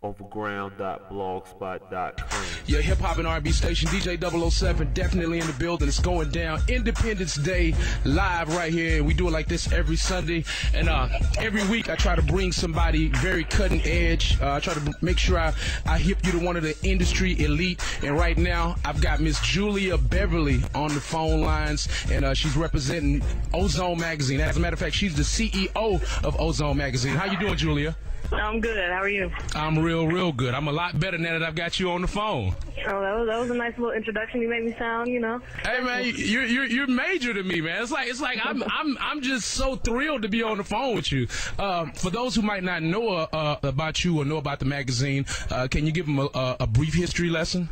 OVAGROUND.blogspot.com. Your hip hop and R&B station, DJ 007, definitely in the building. It's going down. Independence Day live right here. We do it like this every Sunday, and every week I try to bring somebody very cutting edge. I try to make sure I hip you to one of the industry elite. And right now I've got Miss Julia Beverly on the phone lines, and she's representing Ozone magazine. As a matter of fact, she's the CEO of Ozone magazine. How you doing, Julia? I'm good. How are you? I'm real good. I'm a lot better now that I've got you on the phone. Oh, that was a nice little introduction. You made me sound, you know. Hey man, you're major to me, man. It's like I'm just so thrilled to be on the phone with you. For those who might not know about you or know about the magazine, can you give them a brief history lesson?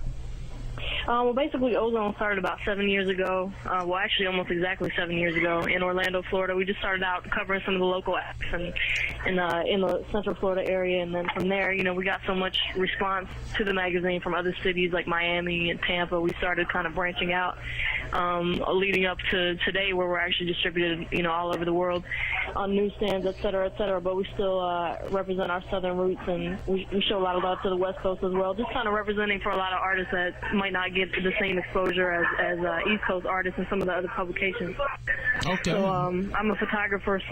Well, basically, Ozone started about 7 years ago. Well, actually, almost exactly 7 years ago in Orlando, Florida. We just started out covering some of the local acts and in the Central Florida area, and then from there, you know, we got so much response to the magazine from other cities like Miami and Tampa. We started kind of branching out, leading up to today, where we're actually distributed, you know, all over the world on newsstands, et cetera, et cetera. But we still represent our southern roots, and we show a lot of love to the West Coast as well. Just kind of representing for a lot of artists that might not get the same exposure as East Coast artists and some of the other publications. Okay. So I'm a photographer /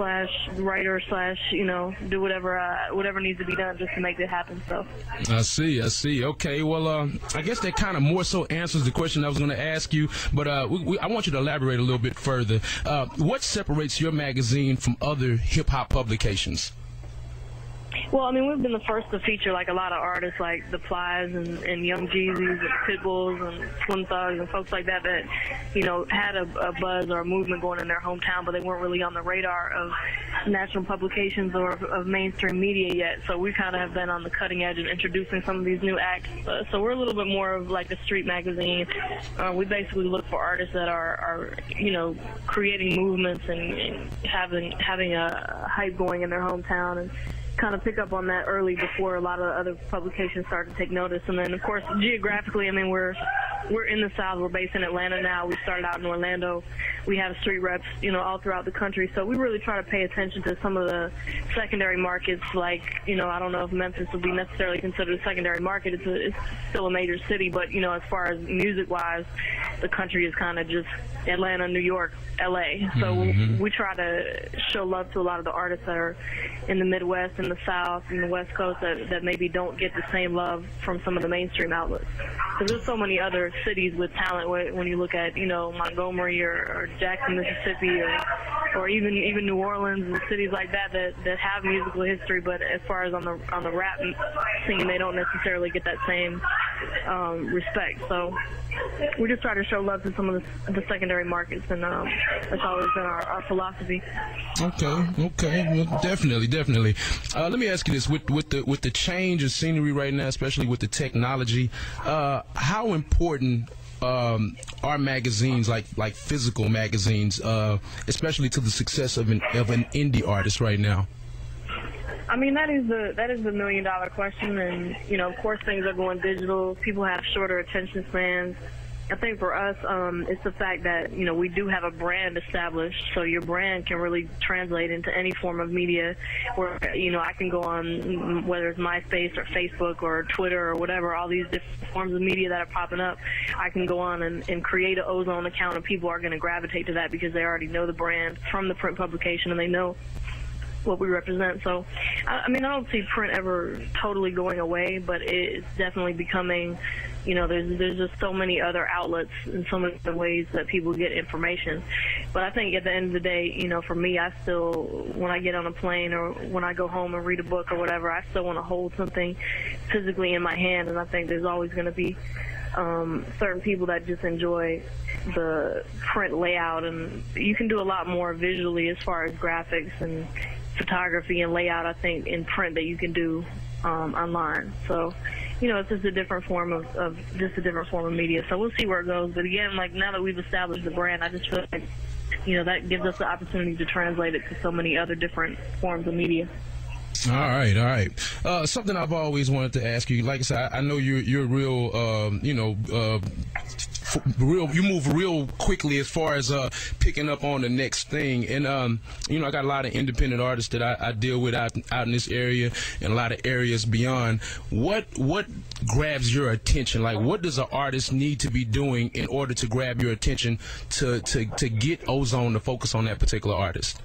writer / you know, do whatever needs to be done just to make it happen. So. I see. Okay. Well, I guess that kind of more so answers the question I was going to ask you, but I want you to elaborate a little bit further. What separates your magazine from other hip hop publications? Well, I mean, we've been the first to feature like a lot of artists like the Plies and Young Jeezys and Pitbulls and Slim Thugs and folks like that you know, had a buzz or a movement going in their hometown, but they weren't really on the radar of national publications or of mainstream media yet. So we kind of have been on the cutting edge in introducing some of these new acts. So we're a little bit more of like a street magazine. We basically look for artists that are you know, creating movements and having a hype going in their hometown, and kind of pick up on that early before a lot of other publications start to take notice. And then, of course, geographically, I mean, we're in the South. We're based in Atlanta now. We started out in Orlando. We have street reps, you know, all throughout the country. So we really try to pay attention to some of the secondary markets, like, you know, I don't know if Memphis would be necessarily considered a secondary market. It's still a major city, but, you know, as far as music-wise, the country is kind of just Atlanta, New York, L.A. So we try to show love to a lot of the artists that are in the Midwest, in the South, and the West Coast that maybe don't get the same love from some of the mainstream outlets. Because there's so many other cities with talent when you look at, you know, Montgomery or Jackson, Mississippi, or even New Orleans and cities like that have musical history, but as far as on the rap scene, they don't necessarily get that same respect. So we just try to show love to some of the secondary markets, and that's always been our philosophy. Okay. Well, definitely. Let me ask you this: with the change of scenery right now, especially with the technology, how important are magazines like physical magazines, especially to the success of an indie artist right now? I mean, that is the $1 million question, and you know, of course, things are going digital. People have shorter attention spans. I think for us, it's the fact that, you know, we do have a brand established, so your brand can really translate into any form of media where, you know, I can go on, whether it's MySpace or Facebook or Twitter or whatever, all these different forms of media that are popping up. I can go on and create an Ozone account, and people are going to gravitate to that because they already know the brand from the print publication, and they know what we represent. So, I mean, I don't see print ever totally going away, but it's definitely becoming, you know, there's just so many other outlets and so many other ways that people get information. But I think at the end of the day, you know, for me, I still, when I get on a plane or when I go home and read a book or whatever, I still want to hold something physically in my hand, and I think there's always going to be certain people that just enjoy the print layout, and you can do a lot more visually as far as graphics and photography and layout, I think, in print that you can do online. So, you know, it's just a different form of media. So we'll see where it goes. But again, like, now that we've established the brand, I just feel like, you know, that gives us the opportunity to translate it to so many other different forms of media. All right. Something I've always wanted to ask you. Like I said, I know you're real, you move real quickly as far as picking up on the next thing. And you know, I got a lot of independent artists that I deal with out in this area and a lot of areas beyond. What grabs your attention? Like, what does an artist need to be doing in order to grab your attention to get Ozone to focus on that particular artist?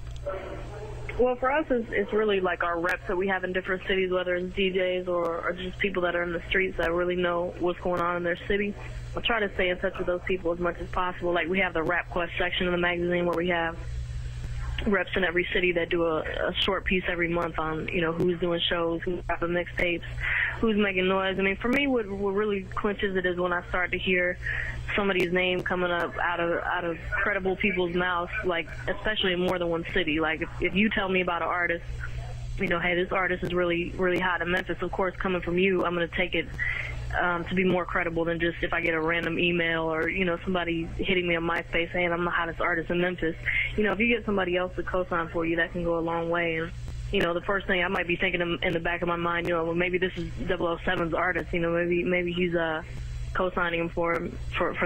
Well, for us, it's really like our reps that we have in different cities, whether it's DJs or just people that are in the streets that really know what's going on in their city. I'll try to stay in touch with those people as much as possible. Like, we have the Rap Quest section of the magazine where we have reps in every city that do a short piece every month on, you know, who's doing shows, who's dropping mixtapes, who's making noise. I mean, for me, what really clinches it is when I start to hear somebody's name coming up out of credible people's mouths, like, especially in more than one city. Like, if you tell me about an artist, you know, hey, this artist is really, really hot in Memphis, of course, coming from you, I'm going to take it to be more credible than just if I get a random email or, you know, somebody hitting me on MySpace saying I'm the hottest artist in Memphis. You know, if you get somebody else to co-sign for you, that can go a long way. And, you know, the first thing I might be thinking in the back of my mind, you know, well, maybe this is 007's artist. You know, maybe he's co-signing him for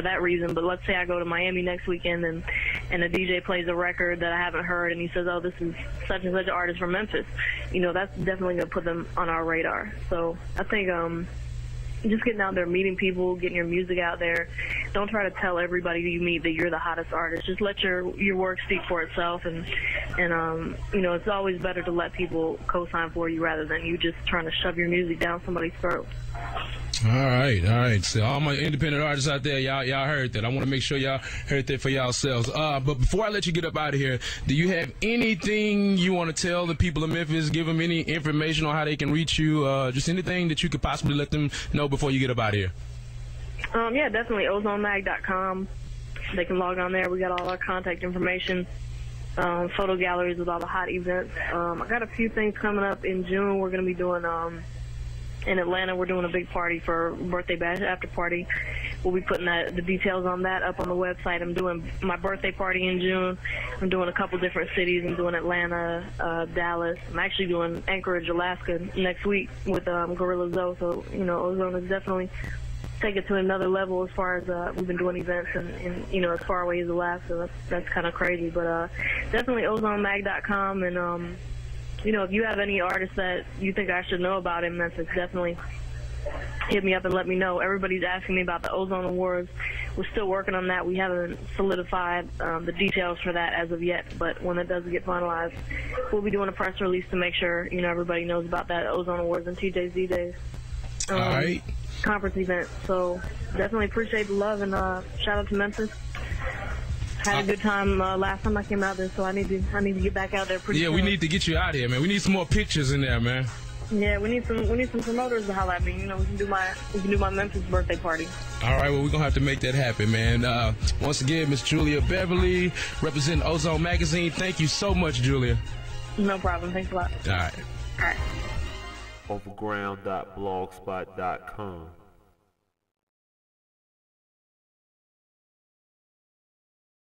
that reason. But let's say I go to Miami next weekend and a DJ plays a record that I haven't heard and he says, oh, this is such and such an artist from Memphis. You know, that's definitely going to put them on our radar. So I think just getting out there, meeting people, getting your music out there. Don't try to tell everybody you meet that you're the hottest artist. Just let your work speak for itself. And you know, it's always better to let people co-sign for you rather than you just trying to shove your music down somebody's throat. All right. So all my independent artists out there, y'all heard that. I want to make sure y'all heard that for yourselves. But before I let you get up out of here, do you have anything you want to tell the people of Memphis? Give them any information on how they can reach you? Just anything that you could possibly let them know before you get up out of here? Yeah, definitely ozonmag.com. They can log on there. We got all our contact information, photo galleries with all the hot events. I got a few things coming up in June. We're going to be doing in Atlanta, we're doing a big party for birthday bash after party. We'll be putting the details on that up on the website. I'm doing my birthday party in June. I'm doing a couple different cities. I'm doing Atlanta, Dallas. I'm actually doing Anchorage, Alaska next week with Beverly Ozone. So, you know, Ozone is definitely taking it to another level as far as we've been doing events and you know, as far away as Alaska. That's kind of crazy. But definitely ozonmag.com. And you know, if you have any artists that you think I should know about in Memphis, definitely hit me up and let me know. Everybody's asking me about the Ozone Awards. We're still working on that. We haven't solidified the details for that as of yet, but when it does get finalized, we'll be doing a press release to make sure, you know, everybody knows about that Ozone Awards and TJ's D-Days all right, conference event. So definitely appreciate the love and shout out to Memphis. Had a good time last time I came out there, so I need to get back out there pretty soon. We need to get you out here, man. We need some more pictures in there, man. Yeah, we need some promoters to holler at me. You know, we can do my Memphis birthday party. All right, well, we're gonna have to make that happen, man. Once again, Miss Julia Beverly, representing Ozone Magazine. Thank you so much, Julia. No problem. Thanks a lot. All right. All right. OVAGROUND.blogspot.com